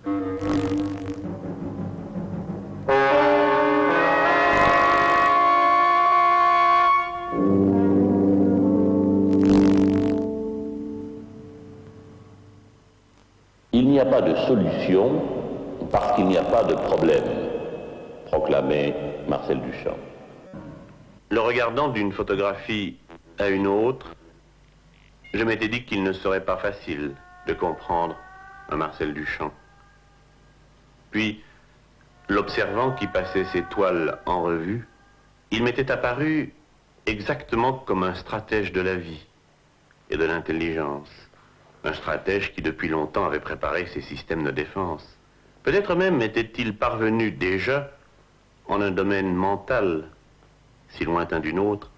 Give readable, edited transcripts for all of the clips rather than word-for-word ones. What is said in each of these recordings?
Il n'y a pas de solution parce qu'il n'y a pas de problème, proclamait Marcel Duchamp. Le regardant d'une photographie à une autre, je m'étais dit qu'il ne serait pas facile de comprendre un Marcel Duchamp. Puis, l'observant qui passait ses toiles en revue, il m'était apparu exactement comme un stratège de la vie et de l'intelligence. Un stratège qui depuis longtemps avait préparé ses systèmes de défense. Peut-être même était-il parvenu déjà, en un domaine mental, si lointain d'une autre,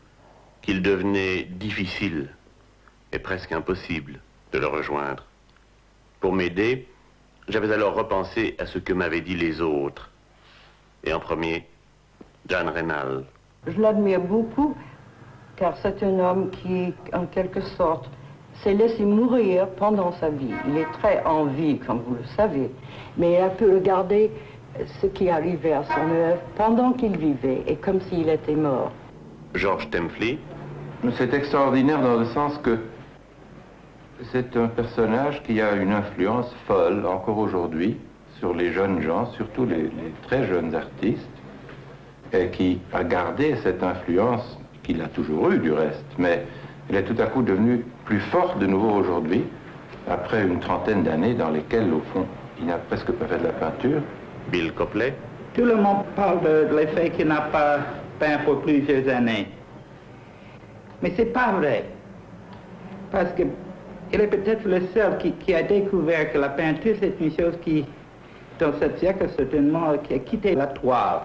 qu'il devenait difficile et presque impossible de le rejoindre. Pour m'aider, j'avais alors repensé à ce que m'avaient dit les autres. Et en premier, Jeanne Raynal. Je l'admire beaucoup, car c'est un homme qui, en quelque sorte, s'est laissé mourir pendant sa vie. Il est très en vie, comme vous le savez, mais il a pu regarder ce qui arrivait à son œuvre pendant qu'il vivait, et comme s'il était mort. Georges Temfli. C'est extraordinaire dans le sens que c'est un personnage qui a une influence folle, encore aujourd'hui, sur les jeunes gens, surtout les très jeunes artistes, et qui a gardé cette influence qu'il a toujours eue, du reste, mais elle est tout à coup devenue plus forte de nouveau aujourd'hui, après une trentaine d'années dans lesquelles, au fond, il n'a presque pas fait de la peinture. Bill Copley. Tout le monde parle de l'effet qu'il n'a pas peint pour plusieurs années. Mais c'est pas vrai. Parce qu'il est peut-être le seul qui a découvert que la peinture, c'est une chose qui, dans ce siècle, certainement, qui a quitté la toile.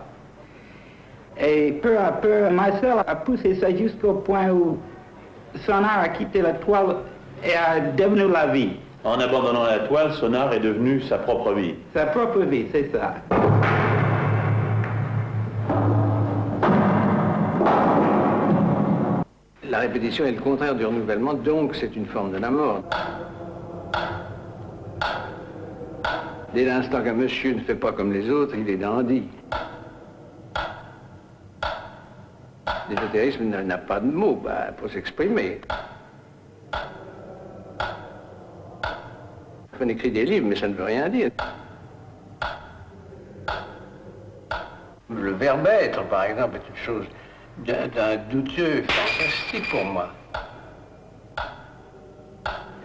Et peu à peu, Marcel a poussé ça jusqu'au point où son art a quitté la toile et a devenu la vie. En abandonnant la toile, son art est devenu sa propre vie. Sa propre vie, c'est ça. La répétition est le contraire du renouvellement, donc c'est une forme de la mort. Dès l'instant qu'un monsieur ne fait pas comme les autres, il est dandy. L'ésotérisme n'a pas de mots pour s'exprimer. On écrit des livres, mais ça ne veut rien dire. Le verbe être, par exemple, est une chose d'un douteux fantastique pour moi.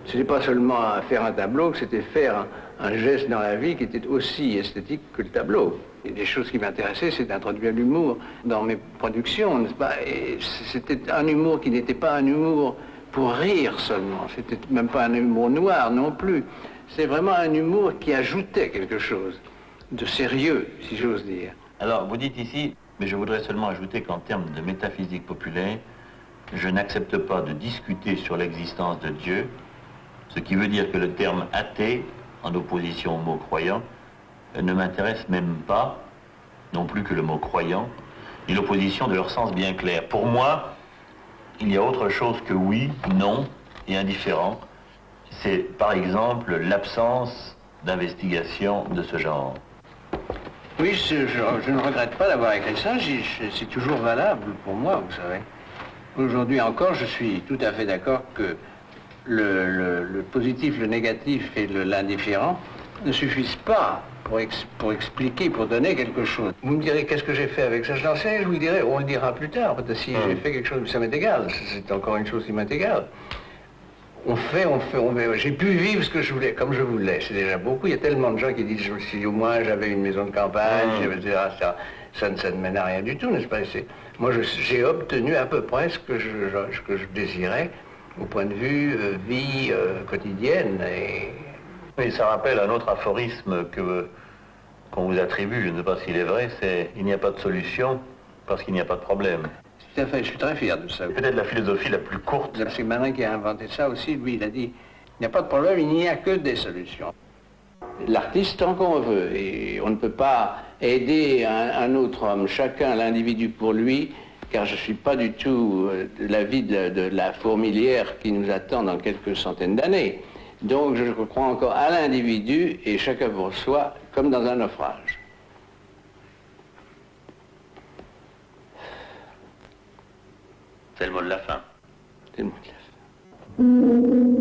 Ce n'est pas seulement faire un tableau, c'était faire un geste dans la vie qui était aussi esthétique que le tableau. Et des choses qui m'intéressaient, c'est d'introduire l'humour dans mes productions, n'est-ce pas? Et c'était un humour qui n'était pas un humour pour rire seulement, c'était même pas un humour noir non plus. C'est vraiment un humour qui ajoutait quelque chose de sérieux, si j'ose dire. Alors, vous dites ici, mais je voudrais seulement ajouter qu'en termes de métaphysique populaire, je n'accepte pas de discuter sur l'existence de Dieu, ce qui veut dire que le terme athée, en opposition au mot croyant, ne m'intéresse même pas, non plus que le mot croyant, ni l'opposition de leur sens bien clair. Pour moi, il y a autre chose que oui, non et indifférent. C'est, par exemple, l'absence d'investigation de ce genre. Oui, je ne regrette pas d'avoir écrit ça, c'est toujours valable pour moi, vous savez. Aujourd'hui encore, je suis tout à fait d'accord que le positif, le négatif et l'indifférent ne suffisent pas pour expliquer, pour donner quelque chose. Vous me direz qu'est-ce que j'ai fait avec ça, je n'en sais rien, je vous le dirai, on le dira plus tard, peut-être si j'ai fait quelque chose, ça m'est égal, c'est encore une chose qui m'est égale. On fait, j'ai pu vivre ce que je voulais, comme je voulais, c'est déjà beaucoup. Il y a tellement de gens qui disent, si au moins j'avais une maison de campagne, ça ne mène à rien du tout, n'est-ce pas? Moi, j'ai obtenu à peu près ce que je désirais, au point de vue vie quotidienne. Oui, ça rappelle un autre aphorisme qu'on vous attribue, je ne sais pas s'il est vrai, c'est « il n'y a pas de solution parce qu'il n'y a pas de problème ». Tout à fait, je suis très fier de ça. Peut-être la philosophie la plus courte. C'est Manin qui a inventé ça aussi, lui, il a dit, il n'y a pas de problème, il n'y a que des solutions. L'artiste tant qu'on veut, et on ne peut pas aider un autre homme, chacun l'individu pour lui, car je ne suis pas du tout de l'avis de la fourmilière qui nous attend dans quelques centaines d'années. Donc je crois encore à l'individu et chacun pour soi, comme dans un naufrage. C'est le mot de la fin. C'est le mot de la fin.